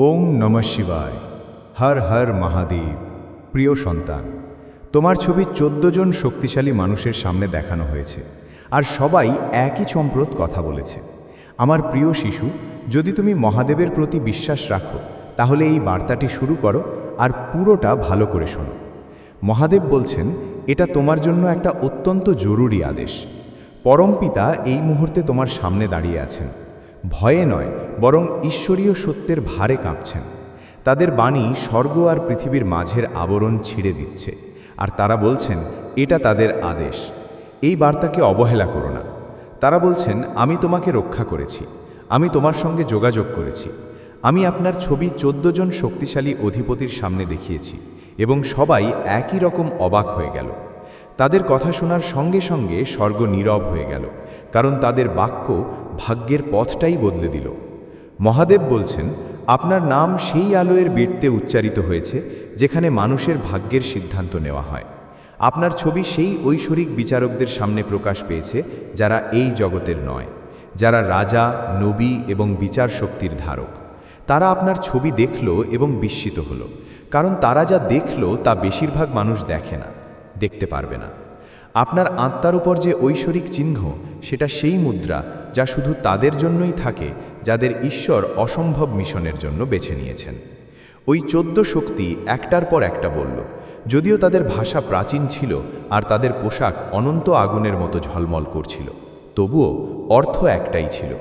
ওম নমঃ শিবায়। হর হর মহাদেব। প্রিয় সন্তান, তোমার ছবি 14 জন শক্তিশালী মানুষের সামনে দেখানো হয়েছে, আর সবাই একই চমৎকার কথা বলেছে। আমার প্রিয় শিশু, যদি তুমি মহাদেবের প্রতি বিশ্বাস রাখো, তাহলে এই বার্তাটি শুরু করো আর পুরোটা ভালো করে শোনো। মহাদেব বলছেন, এটা তোমার জন্য একটা অত্যন্ত জরুরি আদেশ। পরমপিতা এই মুহূর্তে তোমার সামনে দাঁড়িয়ে আছেন। ভয়ে নয়, বরং ঈশ্বরীয় সত্যের ভারে কাঁপছেন। তাদের বাণী স্বর্গ আর পৃথিবীর মাঝের আবরণ ছিঁড়ে দিচ্ছে, আর তারা বলছেন এটা তাদের আদেশ। এই বার্তাকে অবহেলা করো না। তারা বলছেন, আমি তোমাকে রক্ষা করেছি, আমি তোমার সঙ্গে যোগাযোগ করেছি, আমি আপনার ছবি 14 জন শক্তিশালী অধিপতির সামনে দেখিয়েছি, এবং সবাই একই রকম অবাক হয়ে গেল। তাদের কথা শোনার সঙ্গে সঙ্গে স্বর্গ নীরব হয়ে গেল, কারণ তাদের বাক্য ভাগ্যের পথটাই বদলে দিল। মহাদেব বলছেন, আপনার নাম সেই আলোয়ের বীরতে উচ্চারিত হয়েছে যেখানে মানুষের ভাগ্যের সিদ্ধান্ত নেওয়া হয়। আপনার ছবি সেই ঐশ্বরিক বিচারকদের সামনে প্রকাশ পেয়েছে যারা এই জগতের নয়, যারা রাজা, নবী এবং বিচার শক্তির ধারক। তারা আপনার ছবি দেখল এবং বিস্মিত হলো, কারণ তারা যা দেখল তা বেশিরভাগ মানুষ দেখে না, দেখতে পারবে না। আপনার আত্মার উপর যে ঐশ্বরিক চিহ্ন, সেটা সেই মুদ্রা যা শুধু তাদের জন্যই থাকে যাদের ঈশ্বর অসম্ভব মিশনের জন্য বেছে নিয়েছেন। ওই 14 শক্তি একটার পর একটা বলল, যদিও তাদের ভাষা প্রাচীন ছিল আর তাদের পোশাক অনন্ত আগুনের মতো ঝলমল করছিল, তবুও অর্থ একটাই ছিল।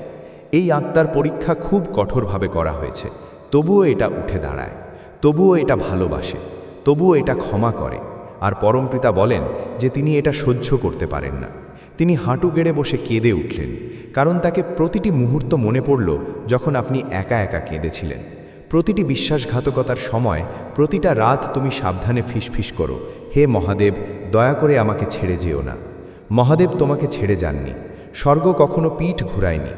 এই আত্মার পরীক্ষা খুব কঠোরভাবে করা হয়েছে, তবুও এটা উঠে দাঁড়ায়, তবুও এটা ভালোবাসে, তবুও এটা ক্ষমা করে। আর পরমপিতা বলেন যে তিনি এটা সহ্য করতে পারেন না। তিনি হাঁটু গেড়ে বসে কেঁদে উঠলেন, কারণ তাকে প্রতিটি মুহূর্ত মনে পড়ল যখন আপনি একা একা কেঁদেছিলেন। প্রতিটি বিশ্বাসঘাতকতার সময়, প্রতিটা রাত তুমি সাবধানে ফিসফিস করো, হে মহাদেব, দয়া করে আমাকে ছেড়ে যেও না। মহাদেব তোমাকে ছেড়ে যাননি, স্বর্গ কখনো পিঠ ঘুরায়নি।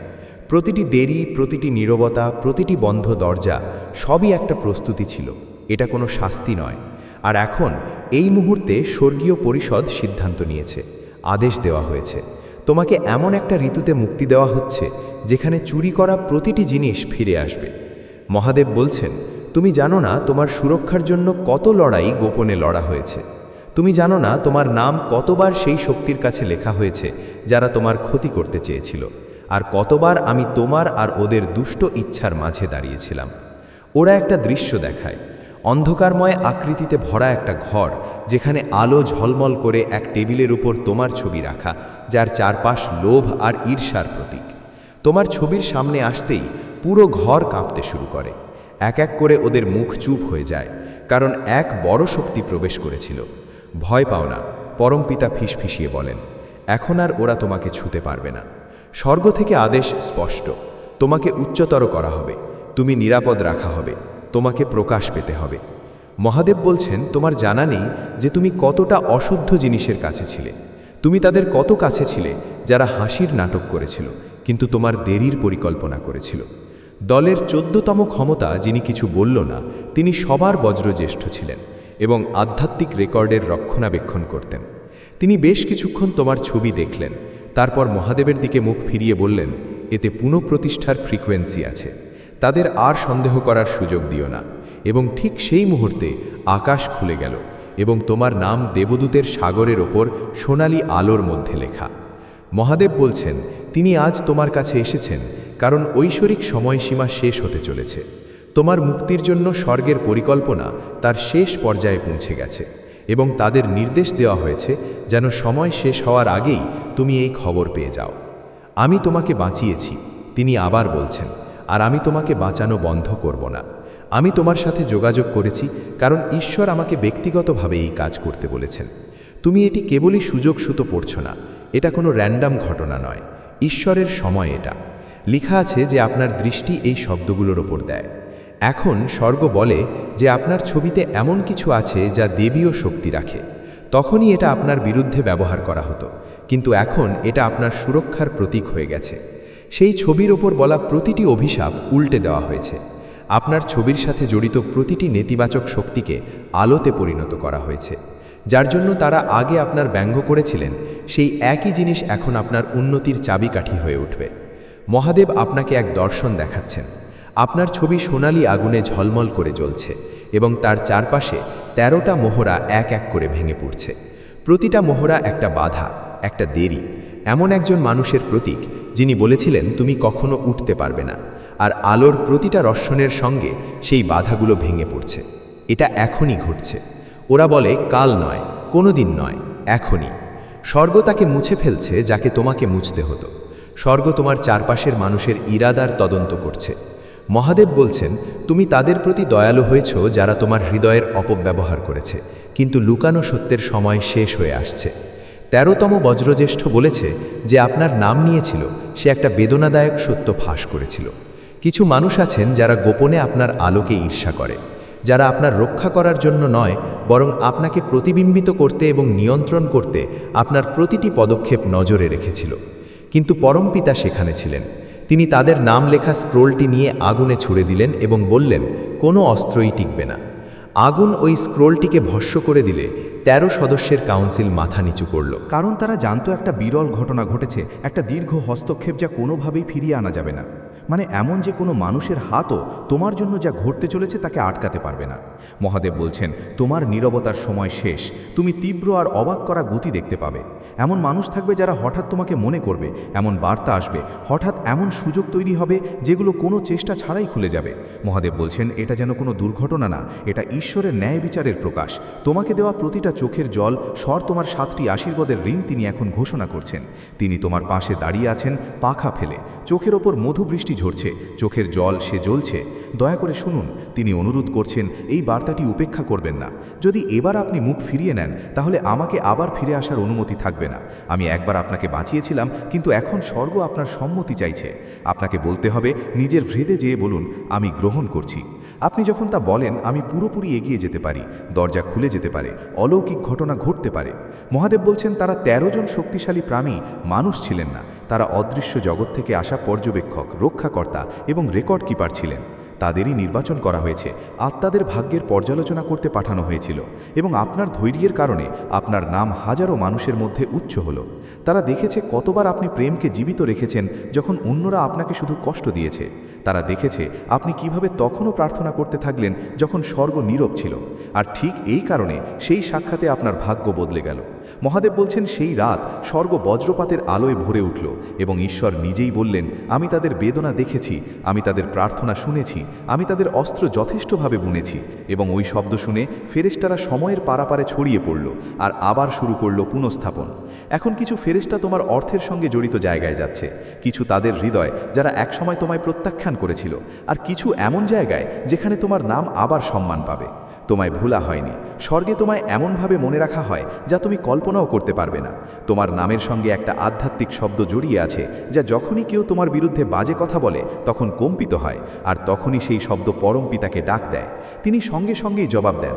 প্রতিটি দেরি, প্রতিটি নীরবতা, প্রতিটি বন্ধ দরজা সবই একটা প্রস্তুতি ছিল, এটা কোনো শাস্তি নয়। আর এখন এই মুহূর্তে স্বর্গীয় পরিষদ সিদ্ধান্ত নিয়েছে, আদেশ দেওয়া হয়েছে, তোমাকে এমন একটা ঋতুতে মুক্তি দেওয়া হচ্ছে যেখানে চুরি করা প্রতিটি জিনিস ফিরে আসবে। মহাদেব বলছেন, তুমি জানো না তোমার সুরক্ষার জন্য কত লড়াই গোপনে লড়া হয়েছে। তুমি জানো না তোমার নাম কতবার সেই শক্তির কাছে লেখা হয়েছে যারা তোমার ক্ষতি করতে চেয়েছিল, আর কতবার আমি তোমার আর ওদের দুষ্ট ইচ্ছার মাঝে দাঁড়িয়েছিলাম। ওরা একটা দৃশ্য দেখায়, অন্ধকারময় আকৃতিতে ভরা একটা ঘর, যেখানে আলো ঝলমল করে এক টেবিলের উপর তোমার ছবি রাখা, যার চারপাশ লোভ আর ঈর্ষার প্রতীক। তোমার ছবির সামনে আসতেই পুরো ঘর কাঁপতে শুরু করে। এক এক করে ওদের মুখ চুপ হয়ে যায়, কারণ এক বড় শক্তি প্রবেশ করেছিল। ভয় পাও না, পরমপিতা ফিসফিসিয়ে বলেন, এখন আর ওরা তোমাকে ছুঁতে পারবে না। স্বর্গ থেকে আদেশ স্পষ্ট, তোমাকে উচ্চতর করা হবে, তুমি নিরাপদ রাখা হবে, তোমাকে প্রকাশ পেতে হবে। মহাদেব বলছেন, তোমার জানা নেই যে তুমি কতটা অশুদ্ধ জিনিসের কাছে ছিলে। তুমি তাদের কত কাছে ছিলে যারা হাসির নাটক করেছিল, কিন্তু তোমার দেরির পরিকল্পনা করেছিল। দলের 14তম ক্ষমতা, যিনি কিছু বলল না, তিনি সবার বজ্রজ্যেষ্ঠ ছিলেন এবং আধ্যাত্মিক রেকর্ডের রক্ষণাবেক্ষণ করতেন। তিনি বেশ কিছুক্ষণ তোমার ছবি দেখলেন, তারপর মহাদেবের দিকে মুখ ফিরিয়ে বললেন, এতে পুনঃপ্রতিষ্ঠার ফ্রিকোয়েন্সি আছে, তাদের আর সন্দেহ করার সুযোগ দিও না। এবং ঠিক সেই মুহূর্তে আকাশ খুলে গেল এবং তোমার নাম দেবদূতের সাগরের ওপর সোনালি আলোর মধ্যে লেখা। মহাদেব বলছেন, তিনি আজ তোমার কাছে এসেছেন কারণ ঐশ্বরিক সময়সীমা শেষ হতে চলেছে। তোমার মুক্তির জন্য স্বর্গের পরিকল্পনা তার শেষ পর্যায়ে পৌঁছে গেছে, এবং তাদের নির্দেশ দেওয়া হয়েছে যেন সময় শেষ হওয়ার আগেই তুমি এই খবর পেয়ে যাও। আমি তোমাকে বাঁচিয়েছি, তিনি আবার বলছেন, আর আমি তোমাকে বাঁচানো বন্ধ করব না। আমি তোমার সাথে যোগাযোগ করেছি কারণ ঈশ্বর আমাকে ব্যক্তিগতভাবে এই কাজ করতে বলেছেন। তুমি এটি কেবলই সুযোগ সুতো পড়ছ না, এটা কোনো র্যান্ডাম ঘটনা নয়, ঈশ্বরের সময় এটা। লেখা আছে যে আপনার দৃষ্টি এই শব্দগুলোর ওপর দেয়। এখন স্বর্গ বলে যে আপনার ছবিতে এমন কিছু আছে যা দেবীয় শক্তি রাখে। তখনই এটা আপনার বিরুদ্ধে ব্যবহার করা হতো, কিন্তু এখন এটা আপনার সুরক্ষার প্রতীক হয়ে গেছে। সেই ছবির ওপর বলা প্রতিটি অভিশাপ উল্টে দেওয়া হয়েছে। আপনার ছবির সাথে জড়িত প্রতিটি নেতিবাচক শক্তিকে আলোতে পরিণত করা হয়েছে। যার জন্য তারা আগে আপনার ব্যঙ্গ করেছিলেন, সেই একই জিনিস এখন আপনার উন্নতির চাবিকাঠি হয়ে উঠবে। মহাদেব আপনাকে এক দর্শন দেখাচ্ছেন। আপনার ছবি সোনালি আগুনে ঝলমল করে জ্বলছে এবং তার চারপাশে ১৩টা মোহরা এক এক করে ভেঙে পড়ছে। প্রতিটা মোহরা একটা বাধা, একটা দেরি, এমন একজন মানুষের প্রতীক যিনি বলেছিলেন তুমি কখনো উঠতে পারবে না। আর আলোর প্রতিটা রর্ষণের সঙ্গে সেই বাধাগুলো ভেঙে পড়ছে। এটা এখনই ঘটছে। ওরা বলে কাল নয়, কোনোদিন নয়, এখনই। স্বর্গ তাকে মুছে ফেলছে যাকে তোমাকে মুছতে হতো। স্বর্গ তোমার চারপাশের মানুষের ইরাদার তদন্ত করছে। মহাদেব বলছেন তুমি তাদের প্রতি দয়ালু হয়েছ যারা তোমার হৃদয়ের অপব্যবহার করেছে, কিন্তু লুকানো সত্যের সময় শেষ হয়ে আসছে। ১৩তম বজ্রজ্যেষ্ঠ বলেছে যে আপনার নাম নিয়েছিল সে একটা বেদনাদায়ক সত্য ফাঁস করেছিল। কিছু মানুষ আছেন যারা গোপনে আপনার আলোকে ঈর্ষা করে, যারা আপনার রক্ষা করার জন্য নয় বরং আপনাকে প্রতিবিম্বিত করতে এবং নিয়ন্ত্রণ করতে আপনার প্রতিটি পদক্ষেপ নজরে রেখেছিল। কিন্তু পরমপিতা সেখানে ছিলেন। তিনি তাদের নাম লেখা স্ক্রোলটি নিয়ে আগুনে ছুড়ে দিলেন এবং বললেন কোনো অস্ত্রই টিকবে না। আগুন ওই স্ক্রোলটিকে ভস্ম করে দিলে ১৩ সদস্যের কাউন্সিল মাথা নিচু করল। কারণ তারা জানতো একটা বিরল ঘটনা ঘটেছে, একটা দীর্ঘ হস্তক্ষেপ যা কোনোভাবেই ফিরিয়ে আনা যাবে না। মানে এমন যে কোনো মানুষের হাতও তোমার জন্য যা ঘটতে চলেছে তাকে আটকাতে পারবে না। মহাদেব বলছেন তোমার নীরবতার সময় শেষ। তুমি তীব্র আর অবাক করা গতি দেখতে পাবে। এমন মানুষ থাকবে যারা হঠাৎ তোমাকে মনে করবে, এমন বার্তা আসবে, হঠাৎ এমন সুযোগ তৈরি হবে যেগুলো কোনো চেষ্টা ছাড়াই খুলে যাবে। মহাদেব বলছেন এটা যেন কোনো দুর্ঘটনা না, এটা ঈশ্বরের ন্যায় বিচারের প্রকাশ। তোমাকে দেওয়া প্রতিটা চোখের জল, স্বর, তোমার 7টি আশীর্বাদের ঋণ তিনি এখন ঘোষণা করছেন। তিনি তোমার পাশে দাঁড়িয়ে আছেন পাখা ফেলে, চোখের ওপর মধু বৃষ্টি ঝরছে, চোখের জল সে জ্বলছে। দয়া করে শুনুন, তিনি অনুরোধ করছেন এই বার্তাটি উপেক্ষা করবেন না। যদি এবার আপনি মুখ ফিরিয়ে নেন তাহলে আমাকে আবার ফিরে আসার অনুমতি থাকবে না। আমি একবার আপনাকে বাঁচিয়েছিলাম, কিন্তু এখন স্বর্গ আপনার সম্মতি চাইছে। আপনাকে বলতে হবে, নিজের হৃদয়ে যেয়ে বলুন আমি গ্রহণ করছি। আপনি যখন তা বলেন আমি পুরোপুরি এগিয়ে যেতে পারি, দরজা খুলে যেতে পারে, অলৌকিক ঘটনা ঘটতে পারে। মহাদেব বলছেন তারা ১৩ জন শক্তিশালী প্রাণী মানুষ ছিলেন না, তারা অদৃশ্য জগৎ থেকে আসা পর্যবেক্ষক, রক্ষাকর্তা এবং রেকর্ড কিপার ছিলেন। তাদেরই নির্বাচন করা হয়েছে, আত্মাদের ভাগ্যের পর্যালোচনা করতে পাঠানো হয়েছিল এবং আপনার ধৈর্যের কারণে আপনার নাম হাজারো মানুষের মধ্যে উচ্চ হলো। তারা দেখেছে কতবার আপনি প্রেমকে জীবিত রেখেছেন যখন অন্যরা আপনাকে শুধু কষ্ট দিয়েছে। তারা দেখেছে আপনি কিভাবে তখনও প্রার্থনা করতে থাকলেন যখন স্বর্গ নীরব ছিল। আর ঠিক এই কারণে সেই সাক্ষাতে আপনার ভাগ্য বদলে গেল। মহাদেব বলছেন সেই রাত স্বর্গ বজ্রপাতের আলোয় ভরে উঠল এবং ঈশ্বর নিজেই বললেন আমি তাদের বেদনা দেখেছি, আমি তাদের প্রার্থনা শুনেছি, আমি তাদের অস্ত্র যথেষ্টভাবে বুনেছি। এবং ওই শব্দ শুনে ফেরেশতারা সময়ের পারাপারে ছড়িয়ে পড়ল আর আবার শুরু করল পুনঃস্থাপন। এখন কিছু ফেরেশতা তোমার অর্থের সঙ্গে জড়িত জায়গায় যাচ্ছে, কিছু তাদের হৃদয় যারা একসময় তোমায় প্রত্যাখ্যান করেছিল, আর কিছু এমন জায়গায় যেখানে তোমার নাম আবার সম্মান পাবে। তোমায় ভোলা হয়নি, স্বর্গে তোমায় এমনভাবে মনে রাখা হয় যা তুমি কল্পনাও করতে পারবে না। তোমার নামের সঙ্গে একটা আধ্যাত্মিক শব্দ জড়িয়ে আছে যা যখনই কেউ তোমার বিরুদ্ধে বাজে কথা বলে তখন কম্পিত হয়, আর তখনই সেই শব্দ পরমপিতাকে ডাক দেয়। তিনি সঙ্গে সঙ্গেই জবাব দেন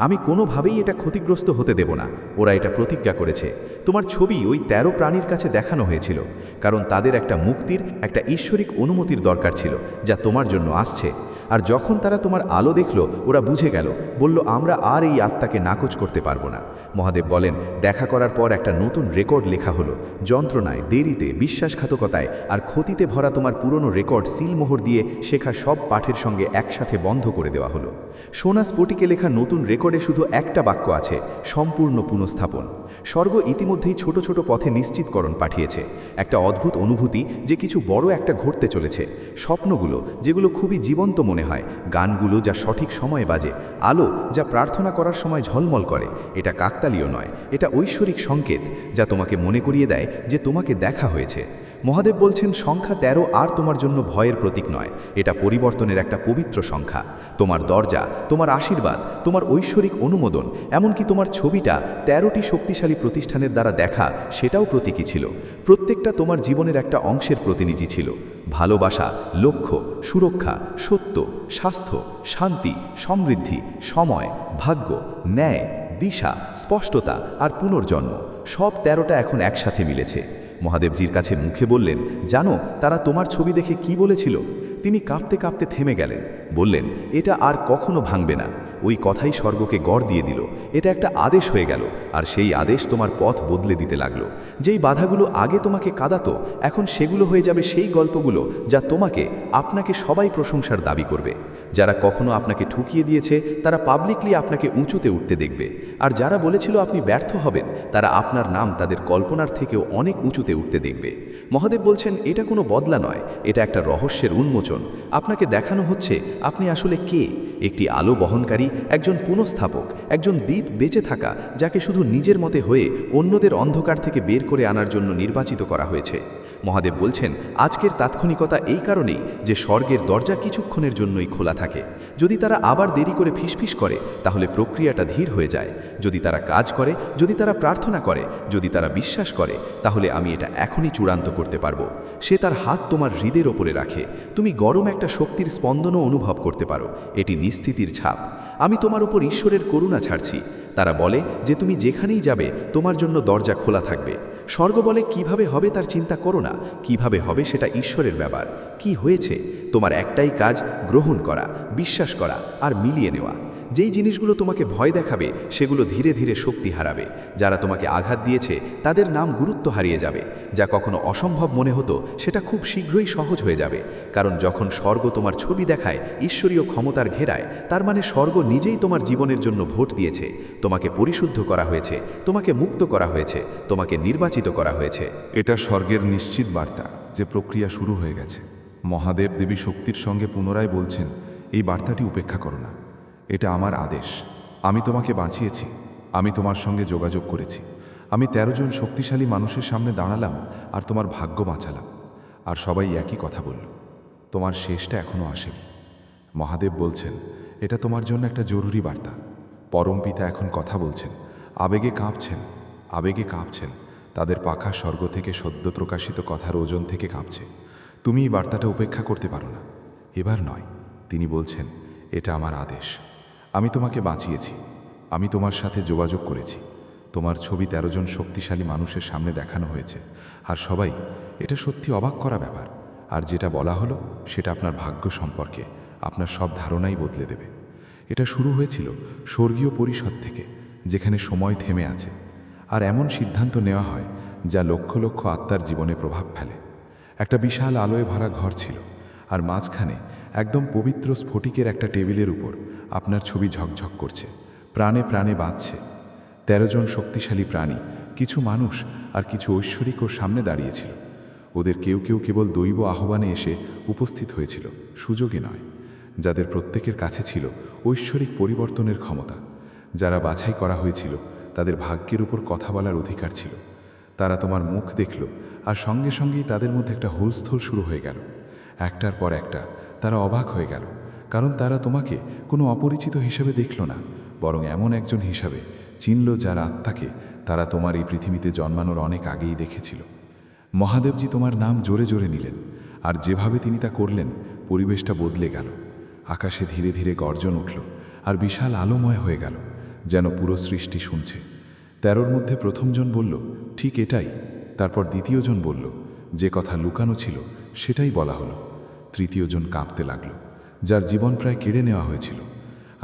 আমি কোনোভাবেই এটা ক্ষতিগ্রস্ত হতে দেব না। ওরা এটা প্রতিজ্ঞা করেছে। তোমার ছবি ওই ১৩ প্রাণীর কাছে দেখানো হয়েছিল, কারণ তাদের একটা মুক্তির, একটা ঈশ্বরিক অনুমতির দরকার ছিল যা তোমার জন্য আসছে। আর যখন তারা তোমার আলো দেখল ওরা বুঝে গেল, বলল আমরা আর এই আত্মাকে নাকচ করতে পারবো না। মহাদেব বলেন দেখা করার পর একটা নতুন রেকর্ড লেখা হলো। যন্ত্রণায়, দেরিতে, বিশ্বাসঘাতকতায় আর ক্ষতিতে ভরা তোমার পুরনো রেকর্ড সিলমোহর দিয়ে শেখা সব পাঠের সঙ্গে একসাথে বন্ধ করে দেওয়া হলো। সোনা স্ফটিকে লেখা নতুন রেকর্ডে শুধু একটা বাক্য আছে, সম্পূর্ণ পুনঃস্থাপন। স্বর্গ ইতিমধ্যেই ছোট ছোট পথে নিশ্চিতকরণ পাঠিয়েছে, একটা অদ্ভুত অনুভূতি যে কিছু বড় একটা ঘটতে চলেছে। স্বপ্নগুলো যেগুলো খুবই জীবন্ত মনে হয়, গানগুলো যা সঠিক সময়ে বাজে, আলো যা প্রার্থনা করার সময় ঝলমল করে, এটা কাকতালীয় নয়, এটা ঐশ্বরিক সংকেত যা তোমাকে মনে করিয়ে দেয় যে তোমাকে দেখা হয়েছে। মহাদেব বলছেন সংখ্যা ১৩ আর তোমার জন্য ভয়ের প্রতীক নয়, এটা পরিবর্তনের একটা পবিত্র সংখ্যা। তোমার দরজা, তোমার আশীর্বাদ, তোমার ঐশ্বরিক অনুমোদন, এমনকি তোমার ছবিটা ১৩টি শক্তিশালী প্রতিষ্ঠানের দ্বারা দেখা, সেটাও প্রতীকী ছিল। প্রত্যেকটা তোমার জীবনের একটা অংশের প্রতিনিধি ছিল। ভালোবাসা, লক্ষ্য, সুরক্ষা, সত্য, স্বাস্থ্য, শান্তি, সমৃদ্ধি, সময়, ভাগ্য, ন্যায়, দিশা, স্পষ্টতা আর পুনর্জন্ম, সব ১৩টা এখন একসাথে মিলেছে। মহাদেবজির কাছে মুখে বললেন জানো তারা তোমার ছবি দেখে কি বলেছিল? তিনি কাঁপতে কাঁপতে থেমে গেলেন। বললেন, এটা আর কখনো ভাঙবে না। ওই কথাই স্বর্গকে গড় দিয়ে দিল। এটা একটা আদেশ হয়ে গেল, আর সেই আদেশ তোমার পথ বদলে দিতে লাগলো। যেই বাধাগুলো আগে তোমাকে কাঁদাতো, এখন সেগুলো হয়ে যাবে সেই গল্পগুলো যা আপনাকে সবাই প্রশংসার দাবি করবে। যারা কখনো আপনাকে ঠুকিয়ে দিয়েছে তারা পাবলিকলি আপনাকে উঁচুতে উঠতে দেখবে, আর যারা বলেছিল আপনি ব্যর্থ হবেন তারা আপনার নাম তাদের কল্পনার থেকেও অনেক উঁচুতে উঠতে দেখবে। মহাদেব বলছেন, এটা কোনো বদলা নয়, এটা একটা রহস্যের উন্মোচন। আপনাকে দেখানো হচ্ছে আপনি আসলে কে, একটি আলো বহনকারী, একজন পুনঃস্থাপক, একজন দ্বীপ বেঁচে থাকা যাকে শুধু নিজের মতে হয়ে অন্যদের অন্ধকার থেকে বের করে আনার জন্য নির্বাচিত করা হয়েছে। মহাদেব বলছেন, আজকের তাৎক্ষণিকতা এই কারণেই যে স্বর্গের দরজা কিছুক্ষণের জন্যই খোলা থাকে। যদি তারা আবার দেরি করে ফিসফিস করে তাহলে প্রক্রিয়াটা ধীর হয়ে যায়। যদি তারা কাজ করে, যদি তারা প্রার্থনা করে, যদি তারা বিশ্বাস করে, তাহলে আমি এটা এখনই চূড়ান্ত করতে পারবো। সে তার হাত তোমার হৃদের ওপরে রাখে। তুমি গরম একটা শক্তির স্পন্দনও অনুভব করতে পারো। এটি নিস্থিতির ছাপ। আমি তোমার উপর ঈশ্বরের করুণা ছাড়ছি। তারা বলে যে তুমি যেখানেই যাবে তোমার জন্য দরজা খোলা থাকবে। স্বর্গ বলে, কিভাবে হবে তার চিন্তা করো না, কিভাবে হবে সেটা ঈশ্বরের ব্যাপার। কি হয়েছে, তোমার একটাই কাজ, গ্রহণ করা, বিশ্বাস করা আর মিলিয়ে নেওয়া। যেই জিনিসগুলো তোমাকে ভয় দেখাবে সেগুলো ধীরে ধীরে শক্তি হারাবে। যারা তোমাকে আঘাত দিয়েছে তাদের নাম গুরুত্ব হারিয়ে যাবে। যা কখনো অসম্ভব মনে হতো সেটা খুব শীঘ্রই সহজ হয়ে যাবে। কারণ যখন স্বর্গ তোমার ছবি দেখায় ঈশ্বরীয় ক্ষমতার ঘেরায়, তার মানে স্বর্গ নিজেই তোমার জীবনের জন্য ভোট দিয়েছে। তোমাকে পরিশুদ্ধ করা হয়েছে, তোমাকে মুক্ত করা হয়েছে, তোমাকে নির্বাচিত করা হয়েছে। এটা স্বর্গের নিশ্চিত বার্তা যে প্রক্রিয়া শুরু হয়ে গেছে। মহাদেব দেবী শক্তির সঙ্গে পুনরায় বলছেন, এই বার্তাটি উপেক্ষা করো না। এটা আমার আদেশ। আমি তোমাকে বাঁচিয়েছি, আমি তোমার সঙ্গে যোগাযোগ করেছি। আমি 13 জন শক্তিশালী মানুষের সামনে দাঁড়ালাম আর তোমার ভাগ্য বাঁচালাম। আর সবাই একই কথা বলল, তোমার শেষটা এখনও আসেনি। মহাদেব বলছেন, এটা তোমার জন্য একটা জরুরি বার্তা। পরমপিতা এখন কথা বলছেন, আবেগে কাঁপছেন, আবেগে কাঁপছেন। তাদের পাখা স্বর্গ থেকে সদ্য প্রকাশিত কথার ওজন থেকে কাঁপছে। তুমি এই বার্তাটা উপেক্ষা করতে পারো না। এবার নয়, তিনি বলছেন, এটা আমার আদেশ। আমি তোমাকে বাঁচিয়েছি, আমি তোমার সাথে যোগাযোগ করেছি। তোমার ছবি 13 জন শক্তিশালী মানুষের সামনে দেখানো হয়েছে, আর সবাই, এটা সত্যি অবাক করা ব্যাপার। আর যেটা বলা হলো সেটা আপনার ভাগ্য সম্পর্কে আপনার সব ধারণাই বদলে দেবে। এটা শুরু হয়েছিল স্বর্গীয় পরিষদ থেকে, যেখানে সময় থেমে আছে আর এমন সিদ্ধান্ত নেওয়া হয় যা লক্ষ লক্ষ আত্মার জীবনে প্রভাব ফেলে। একটা বিশাল আলোয় ভরা ঘর ছিল, আর মাঝখানে একদম পবিত্র স্ফটিকের একটা টেবিলের উপর আপনার ছবি ঝকঝক করছে, প্রাণে প্রাণে বাঁচছে। 13 জন শক্তিশালী প্রাণী, কিছু মানুষ আর কিছু ঐশ্বরিক ওর সামনে দাঁড়িয়েছিল। ওদের কেউ কেউ কেবল দৈব আহ্বানে এসে উপস্থিত হয়েছিল, সুযোগে নয়। যাদের প্রত্যেকের কাছে ছিল ঐশ্বরিক পরিবর্তনের ক্ষমতা। যারা বাছাই করা হয়েছিল তাদের ভাগ্যের উপর কথা বলার অধিকার ছিল। তারা তোমার মুখ দেখল, আর সঙ্গে সঙ্গেই তাদের মধ্যে একটা হুলস্থুল শুরু হয়ে গেল। একটার পর একটা তারা অবাক হয়ে গেল, কারণ তারা তোমাকে কোনো অপরিচিত হিসাবে দেখল না, বরং এমন একজন হিসাবে চিনল যার আত্মাকে তারা তোমার এই পৃথিবীতে জন্মানোর অনেক আগেই দেখেছিল। মহাদেবজি তোমার নাম জোরে জোরে নিলেন, আর যেভাবে তিনি তা করলেন পরিবেশটা বদলে গেল। আকাশে ধীরে ধীরে গর্জন উঠল, আর বিশাল আলোময় হয়ে গেল, যেন পুরো সৃষ্টি শুনছে। 13 মধ্যে প্রথমজন বলল, ঠিক এটাই। তারপর দ্বিতীয়জন বলল, যে কথা লুকানো ছিল সেটাই বলা হলো। তৃতীয়জন কাঁপতে লাগল, যার জীবন প্রায় কেড়ে নেওয়া হয়েছিল।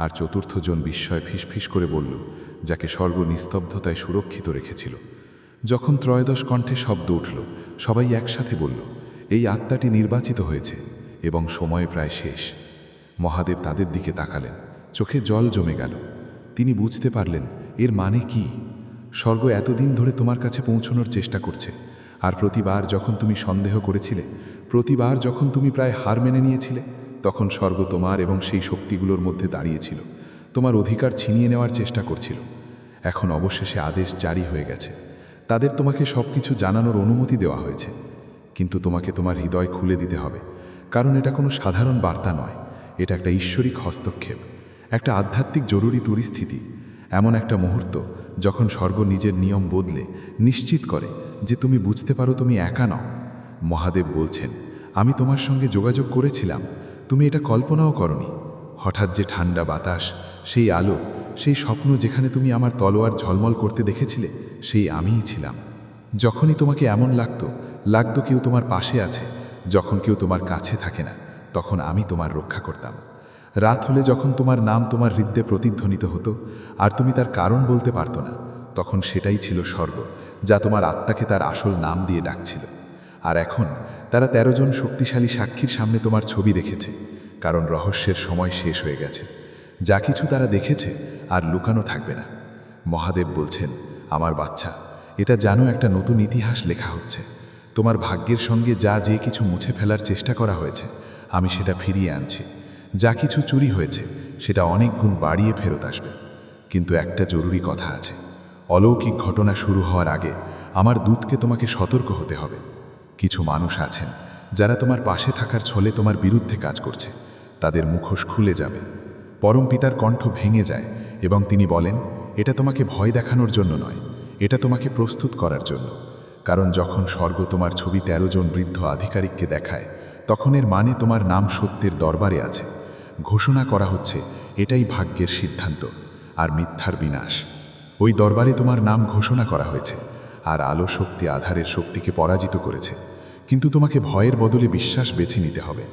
আর চতুর্থজন বিস্ময় ফিসফিস করে বলল, যাকে স্বর্গ নিস্তব্ধতায় সুরক্ষিত রেখেছিল। যখন ত্রয়োদশ কণ্ঠে শব্দ উঠল, সবাই একসাথে বলল, এই আত্মাটি নির্বাচিত হয়েছে এবং সময় প্রায় শেষ। মহাদেব তাদের দিকে তাকালেন, চোখে জল জমে গেল। তিনি বুঝতে পারলেন এর মানে কি। স্বর্গ এতদিন ধরে তোমার কাছে পৌঁছানোর চেষ্টা করছে, আর প্রতিবার যখন তুমি সন্দেহ করেছিলে, প্রতিবার যখন তুমি প্রায় হার মেনে নিয়েছিলে, তখন স্বর্গ তোমার এবং সেই শক্তিগুলোর মধ্যে দাঁড়িয়েছিল, তোমার অধিকার ছিনিয়ে নেওয়ার চেষ্টা করছিল। এখন অবশেষে আদেশ জারি হয়ে গেছে। তাদের তোমাকে সব কিছু জানানোর অনুমতি দেওয়া হয়েছে, কিন্তু তোমাকে তোমার হৃদয় খুলে দিতে হবে, কারণ এটা কোনো সাধারণ বার্তা নয়। এটা একটা ঈশ্বরিক হস্তক্ষেপ, একটা আধ্যাত্মিক জরুরি পরিস্থিতি, এমন একটা মুহূর্ত যখন স্বর্গ নিজের নিয়ম বদলে নিশ্চিত করে যে তুমি বুঝতে পারো তুমি একা নও। মহাদেব বলছেন, আমি তোমার সঙ্গে যোগাযোগ করেছিলাম, তুমি এটা কল্পনাও করনি। হঠাৎ যে ঠান্ডা বাতাস, সেই আলো, সেই স্বপ্ন যেখানে তুমি আমার তলোয়ার ঝলমল করতে দেখেছিলে, সেই আমিই ছিলাম। যখনই তোমাকে এমন লাগতো কেউ তোমার পাশে আছে, যখন কেউ তোমার কাছে থাকে না, তখন আমি তোমার রক্ষা করতাম। রাত হলে যখন তোমার নাম তোমার হৃদয়ে প্রতিধ্বনিত হতো আর তুমি তার কারণ বলতে পারতো না, তখন সেটাই ছিল স্বর্গ, যা তোমার আত্মাকে তার আসল নাম দিয়ে ডাকছিল। আর এখন তারা 13 জন শক্তিশালী সাক্ষীর সামনে তোমার ছবি দেখেছে, কারণ রহস্যের সময় শেষ হয়ে গেছে। যা কিছু তারা দেখেছে আর লুকানো থাকবে না। মহাদেব বলছেন, আমার বাচ্চা, এটা জানো একটা নতুন ইতিহাস লেখা হচ্ছে। তোমার ভাগ্যের সঙ্গে যে কিছু মুছে ফেলার চেষ্টা করা হয়েছে, আমি সেটা ফিরিয়ে আনছি। যা কিছু চুরি হয়েছে সেটা অনেক গুণ বাড়িয়ে ফেরত আসবে। কিন্তু একটা জরুরি কথা আছে, অলৌকিক ঘটনা শুরু হওয়ার আগে আমার দূতকে তোমাকে সতর্ক হতে হবে। কিছু মানুষ আছেন যারা তোমার পাশে থাকার ছলে তোমার বিরুদ্ধে কাজ করছে, তাদের মুখোশ খুলে যাবে। পরম পিতার কণ্ঠ ভেঙে যায় এবং তিনি বলেন, এটা তোমাকে ভয় দেখানোর জন্য নয়, এটা তোমাকে প্রস্তুত করার জন্য। কারণ যখন স্বর্গ তোমার ছবি 13 জন বৃদ্ধ আধিকারিককে দেখায়, তখন এর মানে তোমার নাম সত্যের দরবারে আছে। ঘোষণা করা হচ্ছে এটাই ভাগ্যের সিদ্ধান্ত আর মিথ্যার বিনাশ। ওই দরবারে তোমার নাম ঘোষণা করা হয়েছে, আর আলো শক্তি আধারের শক্তিকে পরাজিত করেছে। কিন্তু তোমাকে ভয়ের বদলে বিশ্বাস বেছে নিতে হবে।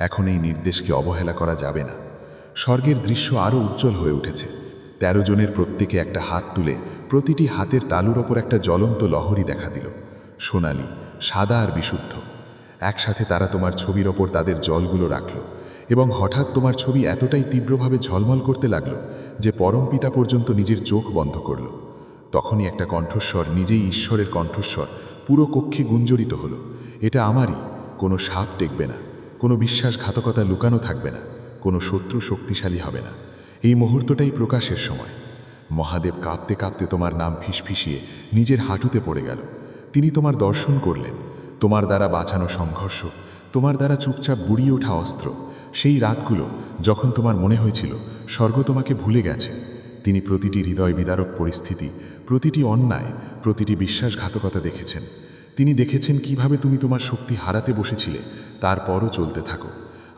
এখন এই নির্দেশকে অবহেলা করা যাবে না। স্বর্গের দৃশ্য আরও উজ্জ্বল হয়ে উঠেছে। 13 জনের প্রত্যেকে একটা হাত তুলে প্রতিটি হাতের তালুর ওপর একটা জ্বলন্ত লহরী দেখা দিল, সোনালি, সাদা আর বিশুদ্ধ। একসাথে তারা তোমার ছবির ওপর তাদের জলগুলো রাখল এবং হঠাৎ তোমার ছবি এতটাই তীব্রভাবে ঝলমল করতে লাগলো যে পরম পিতা পর্যন্ত নিজের চোখ বন্ধ করল। তখনই একটা কণ্ঠস্বর, নিজেই ঈশ্বরের কণ্ঠস্বর, পুরো কক্ষে গুঞ্জরিত হলো, এটা আমারই। কোনো সাপ টেকবে না, কোনো বিশ্বাসঘাতকতা লুকানো থাকবে না, কোনো শত্রু শক্তিশালী হবে না। এই মুহূর্তটাই প্রকাশের সময়। মহাদেব কাঁপতে কাঁপতে তোমার নাম ফিসফিসিয়ে নিজের হাঁটুতে পড়ে গেল। তিনি তোমার দর্শন করলেন, তোমার দ্বারা বাঁচানো সংঘর্ষ, তোমার দ্বারা চুপচাপ বুড়িয়ে ওঠা অস্ত্র, সেই রাতগুলো যখন তোমার মনে হয়েছিল স্বর্গ তোমাকে ভুলে গেছে। তিনি প্রতিটি হৃদয় বিদারক পরিস্থিতি, প্রতিটি অন্যায়, প্রতিটি বিশ্বাসঘাতকতা দেখেছেন। তিনি দেখেছেন কিভাবে তুমি তোমার শক্তি হারাতে বসেছিলে, তারপরও চলতে থাকো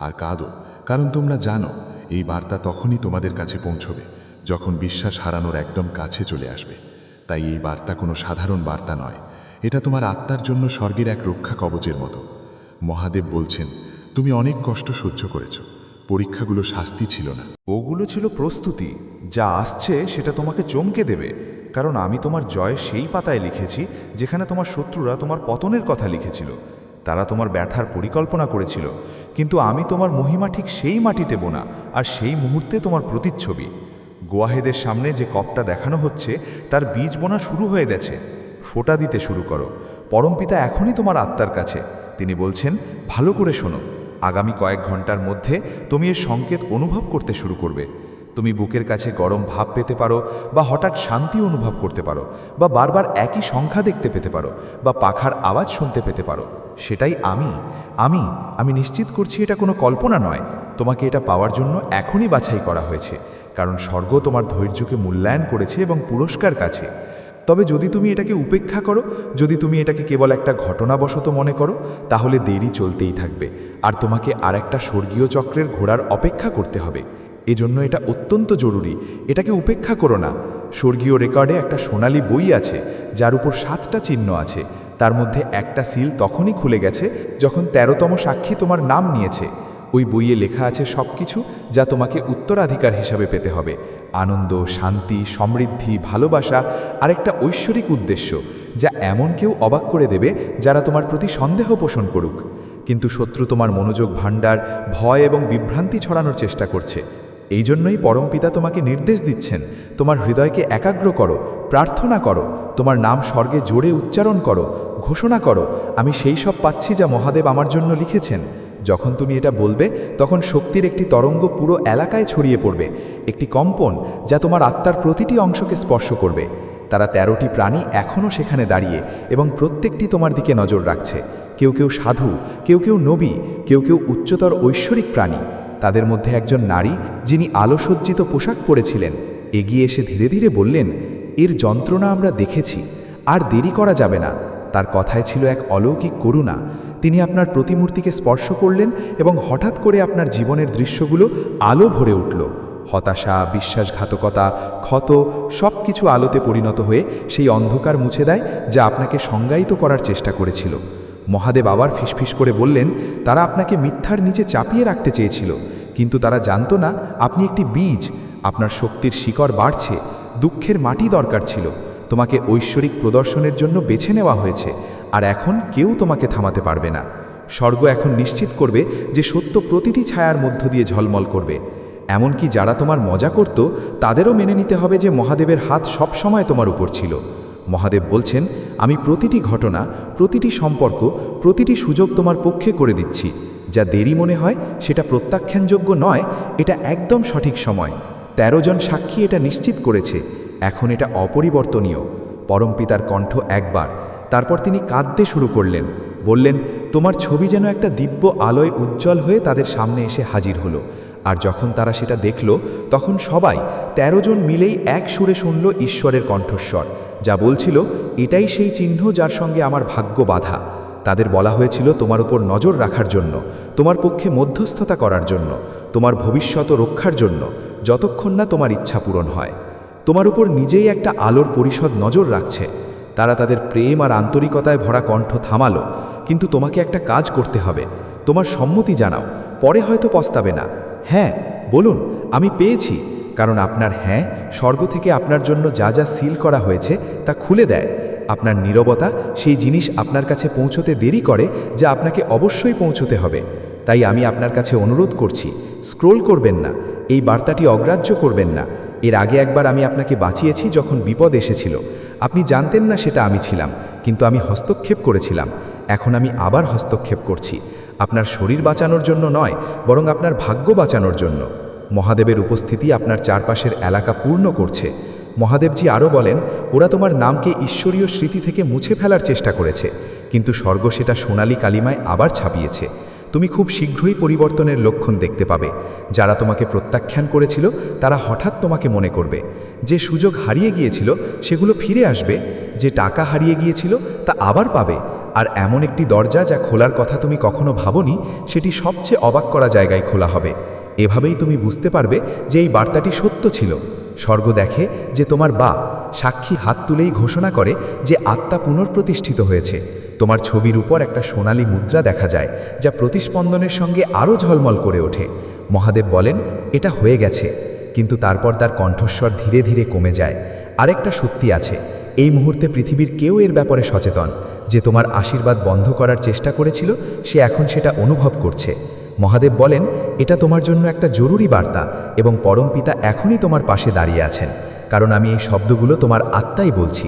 আর কাঁদো, কারণ তোমরা জানো এই বার্তা তখনই তোমাদের কাছে পৌঁছবে যখন বিশ্বাস হারানোর একদম কাছে চলে আসবে। তাই এই বার্তা কোনো সাধারণ বার্তা নয়, এটা তোমার আত্মার জন্য স্বর্গের এক রক্ষা কবচের মতো। মহাদেব বলছেন, তুমি অনেক কষ্ট সহ্য করেছ, পরীক্ষাগুলো শাস্তি ছিল না, ওগুলো ছিল প্রস্তুতি। যা আসছে সেটা তোমাকে চমকে দেবে, কারণ আমি তোমার জয় সেই পাতায় লিখেছি যেখানে তোমার শত্রুরা তোমার পতনের কথা লিখেছিল। তারা তোমার ব্যথার পরিকল্পনা করেছিল, কিন্তু আমি তোমার মহিমা ঠিক সেই মাটিতে বোনা আর সেই মুহূর্তে তোমার প্রতিচ্ছবি। গোয়াহেদের সামনে যে কপটা দেখানো হচ্ছে তার বীজ বোনা শুরু হয়ে গেছে। ফোঁটা দিতে শুরু করো। পরমপিতা এখনই তোমার আত্মার কাছে। তিনি বলছেন, ভালো করে শোনো, আগামী কয়েক ঘন্টার মধ্যে তুমি এর সংকেত অনুভব করতে শুরু করবে। তুমি বুকের কাছে গরম ভাব পেতে পারো, বা হঠাৎ শান্তি অনুভব করতে পারো, বা বারবার একই সংখ্যা দেখতে পেতে পারো, বা পাখার আওয়াজ শুনতে পেতে পারো। সেটাই আমি নিশ্চিত করছি এটা কোনো কল্পনা নয়। তোমাকে এটা পাওয়ার জন্য এখনই বাছাই করা হয়েছে, কারণ স্বর্গ তোমার ধৈর্যকে মূল্যায়ন করেছে এবং পুরস্কার কাছে। তবে যদি তুমি এটাকে উপেক্ষা করো, যদি তুমি এটাকে কেবল একটা ঘটনাবশত মনে করো, তাহলে দেরি চলতেই থাকবে আর তোমাকে আরেকটা স্বর্গীয় চক্রের ঘোড়ার অপেক্ষা করতে হবে। এজন্য এটা অত্যন্ত জরুরি, এটাকে উপেক্ষা করো না। স্বর্গীয় রেকর্ডে একটা সোনালী বই আছে যার উপর 7টা চিহ্ন আছে। তার মধ্যে একটা সিল তখনই খুলে গেছে যখন 13তম সাক্ষী তোমার নাম নিয়েছে। ওই বইয়ে লেখা আছে সব কিছু যা তোমাকে উত্তরাধিকার হিসাবে পেতে হবে: আনন্দ, শান্তি, সমৃদ্ধি, ভালোবাসা আর একটা ঐশ্বরিক উদ্দেশ্য, যা এমন কেউ অবাক করে দেবে যারা তোমার প্রতি সন্দেহ পোষণ করুক। কিন্তু শত্রু তোমার মনোযোগ ভাণ্ডার, ভয় এবং বিভ্রান্তি ছড়ানোর চেষ্টা করছে। এই জন্যই পরমপিতা তোমাকে নির্দেশ দিচ্ছেন, তোমার হৃদয়কে একাগ্র করো, প্রার্থনা করো, তোমার নাম স্বর্গে জোরে উচ্চারণ করো, ঘোষণা করো, আমি সেই সব পাচ্ছি যা মহাদেব আমার জন্য লিখেছেন। যখন তুমি এটা বলবে, তখন শক্তির একটি তরঙ্গ পুরো এলাকায় ছড়িয়ে পড়বে, একটি কম্পন যা তোমার আত্মার প্রতিটি অংশকে স্পর্শ করবে। তারা 13টি প্রাণী এখনও সেখানে দাঁড়িয়ে এবং প্রত্যেকটি তোমার দিকে নজর রাখছে। কেউ কেউ সাধু, কেউ কেউ নবী, কেউ কেউ উচ্চতর ঐশ্বরিক প্রাণী। তাদের মধ্যে একজন নারী, যিনি আলোসজ্জিত পোশাক পরেছিলেন, এগিয়ে এসে ধীরে ধীরে বললেন, এর যন্ত্রণা আমরা দেখেছি, আর দেরি করা যাবে না। তার কথায় ছিল এক অলৌকিক করুণা। তিনি আপনার প্রতিমূর্তিকে স্পর্শ করলেন এবং হঠাৎ করে আপনার জীবনের দৃশ্যগুলো আলো ভরে উঠল। হতাশা, বিশ্বাসঘাতকতা, ক্ষত সব কিছু আলোতে পরিণত হয়ে সেই অন্ধকার মুছে দেয় যা আপনাকে সংজ্ঞায়িত করার চেষ্টা করেছিল। মহাদেব আবার ফিসফিস করে বললেন, তারা আপনাকে মিথ্যার নিচে চাপিয়ে রাখতে চেয়েছিল, কিন্তু তারা জানতো না আপনি একটি বীজ, আপনার শক্তির শিকড় বাড়ছে। দুঃখের মাটি দরকার ছিল, তোমাকে ঐশ্বরিক প্রদর্শনের জন্য বেছে নেওয়া হয়েছে, আর এখন কেউ তোমাকে থামাতে পারবে না। স্বর্গ এখন নিশ্চিত করবে যে সত্য প্রতিটি ছায়ার মধ্য দিয়ে ঝলমল করবে। এমনকি যারা তোমার মজা করত তাদেরও মেনে নিতে হবে যে মহাদেবের হাত সবসময় তোমার উপর ছিল। মহাদেব বলছেন, আমি প্রতিটি ঘটনা, প্রতিটি সম্পর্ক, প্রতিটি সুযোগ তোমার পক্ষে করে দিচ্ছি। যা দেরি মনে হয় সেটা প্রত্যাখ্যানযোগ্য নয়, এটা একদম সঠিক সময়। ১৩ জন সাক্ষী এটা নিশ্চিত করেছে, এখন এটা অপরিবর্তনীয়। পরমপিতার কণ্ঠ একবার, তারপর তিনি কাঁদতে শুরু করলেন, বললেন, তোমার ছবি যেন একটা দিব্য আলোয় উজ্জ্বল হয়ে তাদের সামনে এসে হাজির হলো। আর যখন তারা সেটা দেখল, তখন সবাই ১৩ জন মিলেই এক সুরে শুনল ঈশ্বরের কণ্ঠস্বর, যা বলছিল, এটাই সেই চিহ্ন যার সঙ্গে আমার ভাগ্য বাঁধা। তাদের বলা হয়েছিল তোমার উপর নজর রাখার জন্য, তোমার পক্ষে মধ্যস্থতা করার জন্য, তোমার ভবিষ্যৎ রক্ষার জন্য, যতক্ষণ না তোমার ইচ্ছা পূরণ হয়। তোমার উপর নিজেই একটা আলোর পরিষদ নজর রাখছে। তারা তাদের প্রেম আর আন্তরিকতায় ভরা কণ্ঠ থামালো, কিন্তু তোমাকে একটা কাজ করতে হবে। তোমার সম্মতি জানাও, পরে হয়তো পস্তাবে না। হ্যাঁ, বলুন, আমি পেয়েছি। কারণ আপনার হ্যাঁ স্বর্গ থেকে আপনার জন্য যা যা সিল করা হয়েছে তা খুলে দেয়। আপনার নীরবতা সেই জিনিস আপনার কাছে পৌঁছতে দেরি করে, যা আপনাকে অবশ্যই পৌঁছতে হবে। তাই আমি আপনার কাছে অনুরোধ করছি, স্ক্রোল করবেন না, এই বার্তাটি অগ্রাহ্য করবেন না। এর আগে একবার আমি আপনাকে বাঁচিয়েছি যখন বিপদ এসেছিল। আপনি জানতেন না সেটা আমি ছিলাম, কিন্তু আমি হস্তক্ষেপ করেছিলাম। এখন আমি আবার হস্তক্ষেপ করছি, আপনার শরীর বাঁচানোর জন্য নয়, বরং আপনার ভাগ্য বাঁচানোর জন্য। মহাদেবের উপস্থিতি আপনার চারপাশের এলাকা পূর্ণ করছে। মহাদেবজি আরও বলেন, ওরা তোমার নামকে ঈশ্বরীয় স্মৃতি থেকে মুছে ফেলার চেষ্টা করেছে, কিন্তু স্বর্গ সেটা সোনালী কালিমায় আবার ছাপিয়েছে। তুমি খুব শীঘ্রই পরিবর্তনের লক্ষণ দেখতে পাবে। যারা তোমাকে প্রত্যাখ্যান করেছিল তারা হঠাৎ তোমাকে মনে করবে। যে সুযোগ হারিয়ে গিয়েছিল সেগুলো ফিরে আসবে, যে টাকা হারিয়ে গিয়েছিল তা আবার পাবে। আর এমন একটি দরজা যা খোলার কথা তুমি কখনো ভাবোনি, সেটি সবচেয়ে অবাক করা জায়গায় খোলা হবে। এভাবেই তুমি বুঝতে পারবে যে এই বার্তাটি সত্য ছিল। স্বর্গ দেখে যে তোমার বাপ সাক্ষী হাত তুলেই ঘোষণা করে যে আত্মা পুনঃপ্রতিষ্ঠিত হয়েছে। তোমার ছবির উপর একটা সোনালী মুদ্রা দেখা যায়, যা প্রতিস্পন্দনের সঙ্গে আরও ঝলমল করে ওঠে। মহাদেব বলেন, এটা হয়ে গেছে। কিন্তু তারপর তার কণ্ঠস্বর ধীরে ধীরে কমে যায়। আরেকটা সত্যি আছে, এই মুহূর্তে পৃথিবীর কেউ এর ব্যাপারে সচেতন। যে তোমার আশীর্বাদ বন্ধ করার চেষ্টা করেছিল, সে এখন সেটা অনুভব করছে। মহাদেব বলেন, এটা তোমার জন্য একটা জরুরি বার্তা, এবং পরমপিতা এখনই তোমার পাশে দাঁড়িয়ে আছেন, কারণ আমি এই শব্দগুলো তোমার আত্মাই বলছি।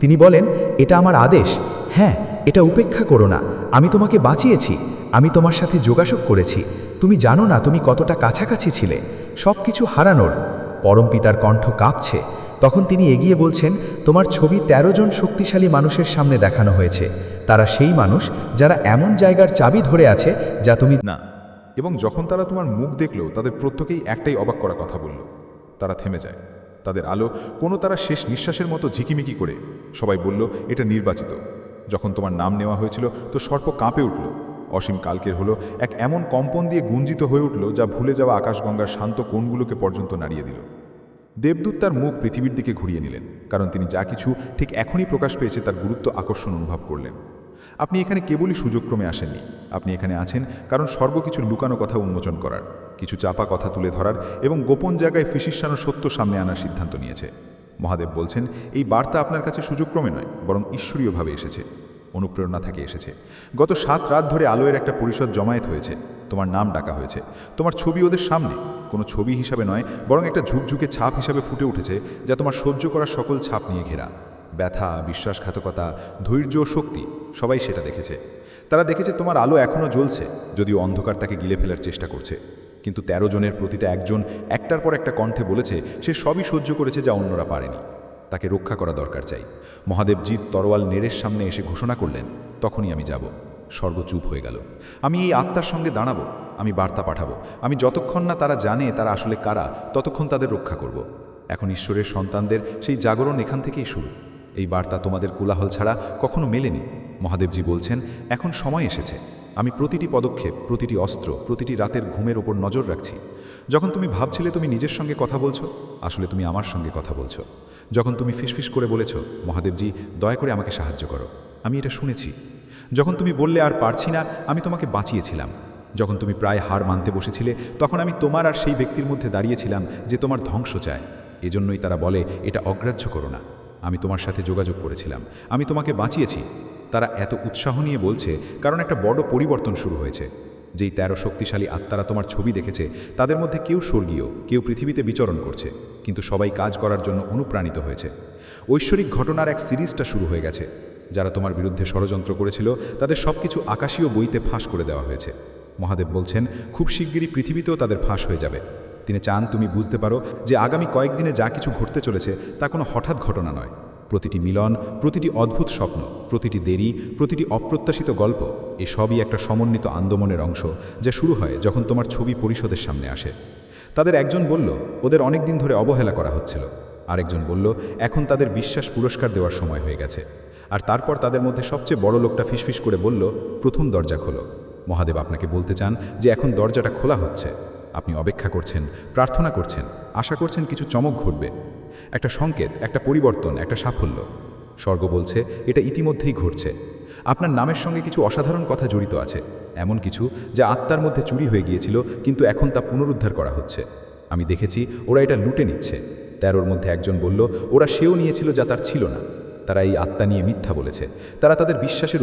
তিনি বলেন, এটা আমার আদেশ। হ্যাঁ, এটা উপেক্ষা করো না। আমি তোমাকে বাঁচিয়েছি, আমি তোমার সাথে যোগাযোগ করেছি। তুমি জানো না তুমি কতটা কাছাকাছি ছিলে সব কিছু হারানোর। পরমপিতার কণ্ঠ কাঁপছে। তখন তিনি এগিয়ে বলছেন, তোমার ছবি ১৩ জন শক্তিশালী মানুষের সামনে দেখানো হয়েছে। তারা সেই মানুষ যারা এমন জায়গার চাবি ধরে আছে যা তুমি না। এবং যখন তারা তোমার মুখ দেখলো, তাদের প্রত্যেকেই একটাই অবাক করা কথা বলল। তারা থেমে যায়, তাদের আলো কোনো তারা শেষ নিঃশ্বাসের মতো ঝিকিমিকি করে। সবাই বলল, এটা নির্বাচিত। যখন তোমার নাম নেওয়া হয়েছিল তো সর্প কাঁপে উঠল। অসীম কালকের হলো এক এমন কম্পন দিয়ে গুঞ্জিত হয়ে উঠল, যা ভুলে যাওয়া আকাশগঙ্গার শান্ত কোণগুলোকে পর্যন্ত নাড়িয়ে দিল। দেবদূত তার মুখ পৃথিবীর দিকে ঘুরিয়ে নিলেন, কারণ তিনি যা কিছু ঠিক এখনই প্রকাশ পেয়েছে তার গুরুত্ব আকর্ষণ অনুভব করলেন। আপনি এখানে কেবলই সুযোগক্রমে আসেননি, আপনি এখানে আছেন কারণ স্বর্গ কিছু লুকানো কথা উন্মোচন করার, কিছু চাপা কথা তুলে ধরার এবং গোপন জায়গায় ফিসিসানো সত্য সামনে আনার সিদ্ধান্ত নিয়েছে। মহাদেব বলছেন, এই বার্তা আপনার কাছে সুযোগক্রমে নয়, বরং ঈশ্বরীয়ভাবে এসেছে, অনুপ্রেরণা থেকে এসেছে। গত 7 রাত ধরে আলোয়ের একটা পরিষদ জমায়েত হয়েছে, তোমার নাম ডাকা হয়েছে, তোমার ছবি ওদের সামনে কোনো ছবি হিসাবে নয়, বরং একটা ঝুকঝুকে ছাপ হিসাবে ফুটে উঠেছে, যা তোমার সহ্য করার সকল ছাপ নিয়ে ঘেরা। ব্যথা, বিশ্বাসঘাতকতা, ধৈর্য, শক্তি, সবাই সেটা দেখেছে। তারা দেখেছে তোমার আলো এখনও জ্বলছে, যদিও অন্ধকার তাকে গিলে ফেলার চেষ্টা করছে। কিন্তু 13 জনের প্রতিটা একজন একটার পর একটা কণ্ঠে বলেছে সে সবই সহ্য করেছে যা অন্যরা পারেনি। তাকে রক্ষা করা দরকার চাই। মহাদেব জিৎ তরোয়াল নেড়ের সামনে এসে ঘোষণা করলেন, তখনই আমি যাব। স্বর্গ চুপ হয়ে গেল। আমি এই আত্মার সঙ্গে দাঁড়াবো, আমি বার্তা পাঠাবো। আমি যতক্ষণ না তারা জানে তারা আসলে কারা, ততক্ষণ তাদের রক্ষা করব। এখন ঈশ্বরের সন্তানদের সেই জাগরণ এখান থেকেই শুরু। এই বার্তা তোমাদের কোলাহল ছাড়া কখনো মেলেনি। মহাদেবজি বলছেন, এখন সময় এসেছে। আমি প্রতিটি পদক্ষেপ, প্রতিটি অস্ত্র, প্রতিটি রাতের ঘুমের ওপর নজর রাখছি। যখন তুমি ভাবছিলে তুমি নিজের সঙ্গে কথা বলছো, আসলে তুমি আমার সঙ্গে কথা বলছো। যখন তুমি ফিসফিস করে বলেছ, মহাদেবজি দয়া করে আমাকে সাহায্য করো, আমি এটা শুনেছি। যখন তুমি বললে আর পারছি না, আমি তোমাকে বাঁচিয়েছিলাম। যখন তুমি প্রায় হার মানতে বসেছিলে তখন আমি তোমার আর সেই ব্যক্তির মধ্যে দাঁড়িয়েছিলাম যে তোমার ধ্বংস চায়। এজন্যই তারা বলে এটা অগ্রাহ্য করো না। আমি তোমার সাথে যোগাযোগ করেছিলাম, আমি তোমাকে বাঁচিয়েছি। তারা এত উৎসাহ নিয়ে বলছে কারণ একটা বড় পরিবর্তন শুরু হয়েছে। যেই 13 শক্তিশালী আত্মারা তোমার ছবি দেখেছে তাদের মধ্যে কেউ স্বর্গীয়, কেউ পৃথিবীতে বিচরণ করছে, কিন্তু সবাই কাজ করার জন্য অনুপ্রাণিত হয়েছে। ঐশ্বরিক ঘটনার এক সিরিজটা শুরু হয়ে গেছে। যারা তোমার বিরুদ্ধে ষড়যন্ত্র করেছিল তাদের সব কিছু আকাশীয় বইতে ফাঁস করে দেওয়া হয়েছে। মহাদেব বলছেন খুব শিগগিরই পৃথিবীতেও তাদের ফাঁস হয়ে যাবে। তিনি চান তুমি বুঝতে পারো যে আগামী কয়েকদিনে যা কিছু ঘটতে চলেছে তা কোনো হঠাৎ ঘটনা নয়। প্রতিটি মিলন, প্রতিটি অদ্ভুত স্বপ্ন, প্রতিটি দেরি, প্রতিটি অপ্রত্যাশিত গল্প, এই সবই একটা সমন্বিত আন্দোলনের অংশ যা শুরু হয় যখন তোমার ছবি পরিষদের সামনে আসে। তাদের একজন বলল ওদের অনেক দিন ধরে অবহেলা করা হচ্ছিল, আরেকজন বলল এখন তাদের বিশ্বাস পুরস্কার দেওয়ার সময় হয়ে গেছে। আর তারপর তাদের মধ্যে সবচেয়ে বড় লোকটা ফিসফিস করে বলল প্রথম দরজা খোলো। মহাদেব আপনাকে বলতে চান যে এখন দরজাটা খোলা হচ্ছে। আপনি অপেক্ষা করছেন, প্রার্থনা করছেন, আশা করছেন কিছু চমক ঘটবে, একটা সংকেত, একটা পরিবর্তন, একটা সাফল্য। স্বর্গ বলছে এটা ইতিমধ্যেই ঘটছে। আপনার নামের সঙ্গে কিছু অসাধারণ কথা জড়িত আছে, এমন কিছু যা আত্মার মধ্যে চুরি হয়ে গিয়েছিল কিন্তু এখন তা পুনরুদ্ধার করা হচ্ছে। আমি দেখেছি ওরা এটা লুটে নিচ্ছে। 13-র মধ্যে একজন বলল ওরা সেও নিয়েছিল যা তার ছিল না। তারা এই আত্মা নিয়ে মিথ্যা বলেছে। তারা তাদের বিশ্বাসের